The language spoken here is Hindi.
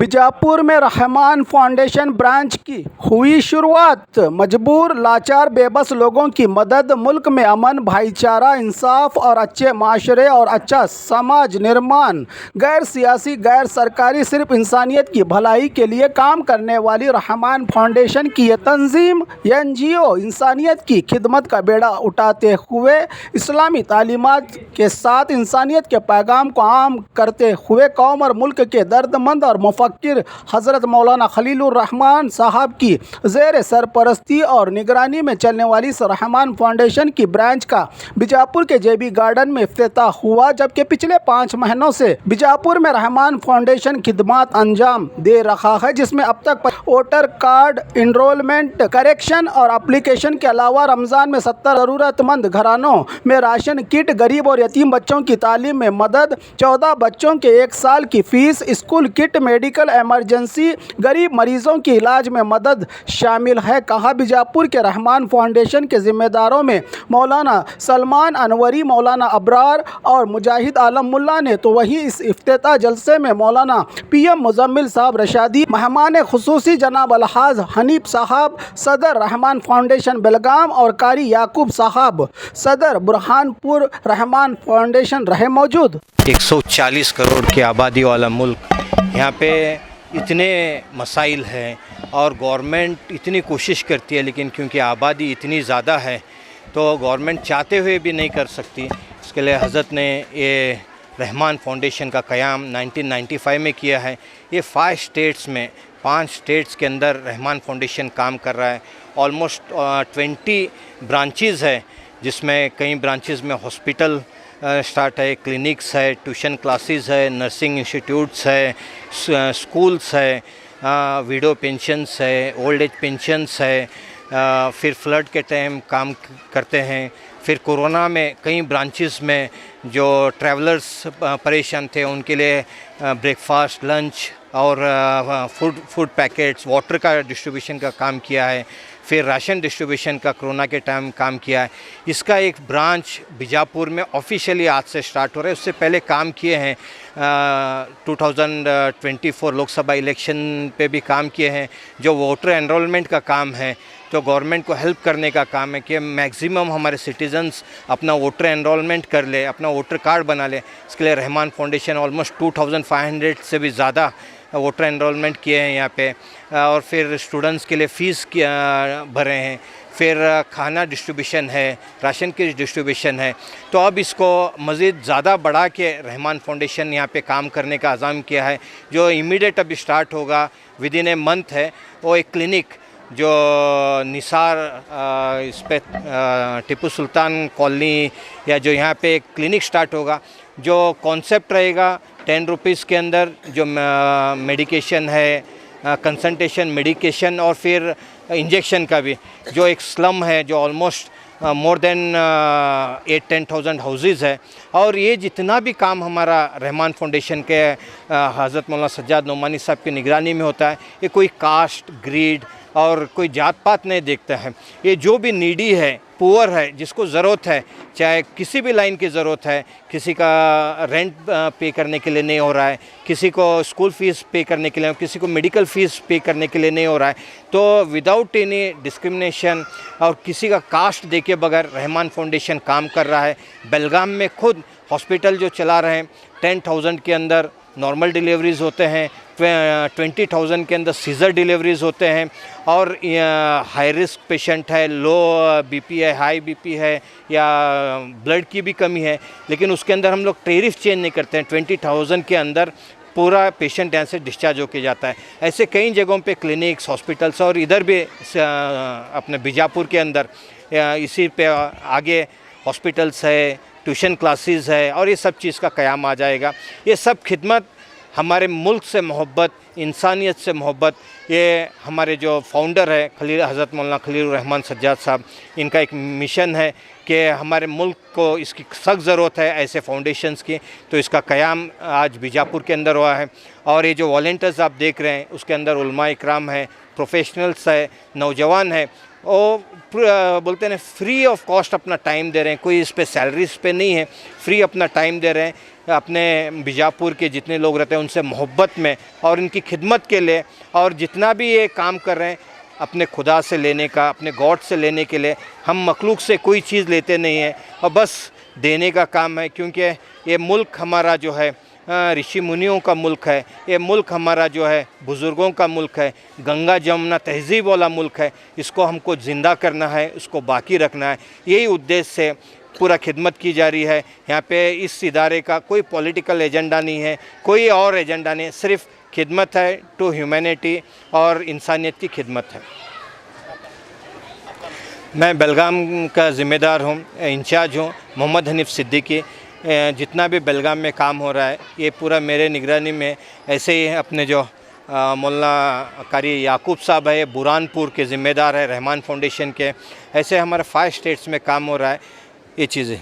बीजापुर में रहमान फाउंडेशन ब्रांच की हुई शुरुआत। मजबूर, लाचार, बेबस लोगों की मदद, मुल्क में अमन, भाईचारा, इंसाफ और अच्छे माशरे और अच्छा समाज निर्माण। गैर सियासी, गैर सरकारी, सिर्फ इंसानियत की भलाई के लिए काम करने वाली रहमान फाउंडेशन की ये तंजीम NGO इंसानियत की खिदमत का बेड़ा उठाते हुए इस्लामी तालीमात के साथ इंसानियत के पैगाम को आम करते हुए कौम और मुल्क के दर्दमंद और मुफक्किर हज़रत मौलाना खलीलुर रहमान साहब की ज़ेर सरपरस्ती और निगरानी में चलने वाली इस रहमान फाउंडेशन की ब्रांच का बीजापुर के JB गार्डन में इफ्तिताह हुआ। जबकि पिछले 5 महीनों से बीजापुर में रहमान फाउंडेशन खिदमत अंजाम दे रहा है, जिसमें अब तक वोटर कार्ड, इनरोलमेंट करेक्शन और एप्लीकेशन के अलावा रमज़ान में 70 ज़रूरतमंद घरानों में राशन किट, गरीब और यतीम बच्चों की तालीम में मदद, 14 बच्चों के 1 साल की fees, school kit, medical emergency, गरीब मरीजों की इलाज में मदद शामिल है। कहा बीजापुर के रहमान फाउंडेशन के जिम्मेदारों में मौलाना सलमान अनवरी, मौलाना अबरार और मुजाहिद आलम मुल्ला ने। तो वहीं इस इफ्तिताह जलसे में मौलाना PM मुजम्मिल साहब रशादी, मेहमान खुसूसी जनाब अलहाज हनीफ साहब, सदर रहमान फाउंडेशन बेलगाम और कारी याकूब साहब, सदर बुरहानपुर रहमान फाउंडेशन रहे मौजूद। 140 करोड़ की आबादी वाला मुल्क, यहाँ पे इतने मसाइल हैं और गवर्नमेंट इतनी कोशिश करती है, लेकिन क्योंकि आबादी इतनी ज़्यादा है तो गवर्नमेंट चाहते हुए भी नहीं कर सकती। इसके लिए हज़रत ने ये रहमान फाउंडेशन का क़याम 1995 में किया है। ये 5 स्टेट्स में, 5 स्टेट्स के अंदर रहमान फाउंडेशन काम कर रहा है। ऑलमोस्ट 20 ब्रांचेज़ है, जिसमें कई ब्रांचेज़ में हॉस्पिटल स्टार्ट है, क्लिनिक्स है, ट्यूशन क्लासेस है, नर्सिंग इंस्टीट्यूट्स है, स्कूल्स है, विडो पेंशन्स है, ओल्ड एज पेंशन्स है। फिर फ्लड के टाइम काम करते हैं। फिर कोरोना में कई ब्रांचेस में जो ट्रैवलर्स परेशान थे उनके लिए ब्रेकफास्ट, लंच और फूड पैकेट्स, वाटर का डिस्ट्रीब्यूशन का काम किया है। फिर राशन डिस्ट्रीब्यूशन का कोरोना के टाइम काम किया है। इसका एक ब्रांच बीजापुर में ऑफिशियली आज से स्टार्ट हो रहा है। उससे पहले काम किए हैं 2024 लोकसभा इलेक्शन पे भी काम किए हैं। जो वोटर एनरोलमेंट का काम है, तो गवर्नमेंट को हेल्प करने का काम है कि मैक्सिमम हमारे सिटीजन्स अपना वोटर एनरोलमेंट कर ले, अपना वोटर कार्ड बना ले। इसके लिए रहमान फाउंडेशन ऑलमोस्ट 2500 से भी ज़्यादा वोटर एनरोलमेंट किए हैं यहाँ पे। और फिर स्टूडेंट्स के लिए फ़ीस भरे हैं। फिर खाना डिस्ट्रीब्यूशन है, राशन की डिस्ट्रीब्यूशन है। तो अब इसको मज़ीद ज़्यादा बढ़ा के रहमान फाउंडेशन यहाँ पे काम करने का अज़ाम किया है। जो इमीडिएट अभी स्टार्ट होगा, विद इन ए मंथ है, वो एक क्लिनिक जो निसार इस पे टिप्पू सुल्तान कॉलोनी या जो यहाँ पे एक क्लिनिक स्टार्ट होगा। जो कॉन्सेप्ट रहेगा 10 रुपीज़ के अंदर जो मेडिकेशन है, कंसल्टेशन, मेडिकेशन और फिर इंजेक्शन का भी। जो एक स्लम है जो ऑलमोस्ट मोर देन 8-10,000 हाउसेज़ है। और ये जितना भी काम हमारा रहमान फाउंडेशन के हज़रत मौलाना सज्जाद नोमानी साहब की निगरानी में होता है, ये कोई कास्ट, ग्रीड और कोई जात पात नहीं देखता है। ये जो भी नीडी है, पुअर है, जिसको ज़रूरत है, चाहे किसी भी लाइन की ज़रूरत है, किसी का रेंट पे करने के लिए नहीं हो रहा है, किसी को स्कूल फ़ीस पे करने के लिए, किसी को मेडिकल फ़ीस पे करने के लिए नहीं हो रहा है, तो विदाउट एनी डिस्क्रिमिनेशन और किसी का कास्ट देखे बगैर रहमान फाउंडेशन काम कर रहा है। बेलगाम में खुद हॉस्पिटल जो चला रहे हैं, 10,000 के अंदर नॉर्मल डिलीवरीज़ होते हैं, 20,000 के अंदर सीज़र डिलीवरीज़ होते हैं। और हाई रिस्क पेशेंट है, लो BP है, हाई BP है या ब्लड की भी कमी है, लेकिन उसके अंदर हम लोग टैरिफ चेंज नहीं करते हैं। 20,000 के अंदर पूरा पेशेंट यहाँ से डिस्चार्ज होके जाता है। ऐसे कई जगहों पे क्लिनिक्स, हॉस्पिटल्स और इधर भी अपने बीजापुर के अंदर इसी पे आगे हॉस्पिटल्स है, ट्यूशन क्लासेस है और ये सब चीज़ का क़याम आ जाएगा। ये सब खिदमत, हमारे मुल्क से मोहब्बत, इंसानियत से मोहब्बत, ये हमारे जो फाउंडर है हज़रत मौलाना खलीलुर रहमान सज्जाद साहब, इनका एक मिशन है कि हमारे मुल्क को इसकी सख्त ज़रूरत है ऐसे फाउंडेशंस की। तो इसका क़याम आज बीजापुर के अंदर हुआ है। और ये जो वॉलंटियर्स आप देख रहे हैं, उसके अंदर उलमा इकराम है, प्रोफेशनल्स है, नौजवान है। वो बोलते हैं फ्री ऑफ कॉस्ट अपना टाइम दे रहे हैं, कोई इस पे सैलरी इस पे नहीं है, फ्री अपना टाइम दे रहे हैं अपने बीजापुर के जितने लोग रहते हैं उनसे मोहब्बत में और इनकी खिदमत के लिए, और जितना भी ये काम कर रहे हैं अपने खुदा से लेने का, अपने गॉड से लेने के लिए। हम मखलूक से कोई चीज़ लेते नहीं हैं और बस देने का काम है, क्योंकि ये मुल्क हमारा जो है ऋषि मुनियों का मुल्क है, ये मुल्क हमारा जो है बुज़ुर्गों का मुल्क है, गंगा जमुना तहज़ीब वाला मुल्क है। इसको हमको ज़िंदा करना है, उसको बाकी रखना है। यही उद्देश्य से पूरा खिदमत की जा रही है। यहाँ पे इस इदारे का कोई पॉलिटिकल एजेंडा नहीं है, कोई और एजेंडा नहीं है, सिर्फ खिदमत है टू ह्यूमैनिटी और इंसानियत की खिदमत है। मैं बेलगाम का ज़िम्मेदार हूँ, इंचार्ज हूँ, मोहम्मद हनीफ़ सिद्दीकी। जितना भी बेलगाम में काम हो रहा है ये पूरा मेरे निगरानी में। ऐसे ही अपने जो मौलाना कारी याकूब साहब है, बुरहानपुर के ज़िम्मेदार है रहमान फाउंडेशन के। ऐसे हमारे 5 स्टेट्स में काम हो रहा है ये चीज़ें।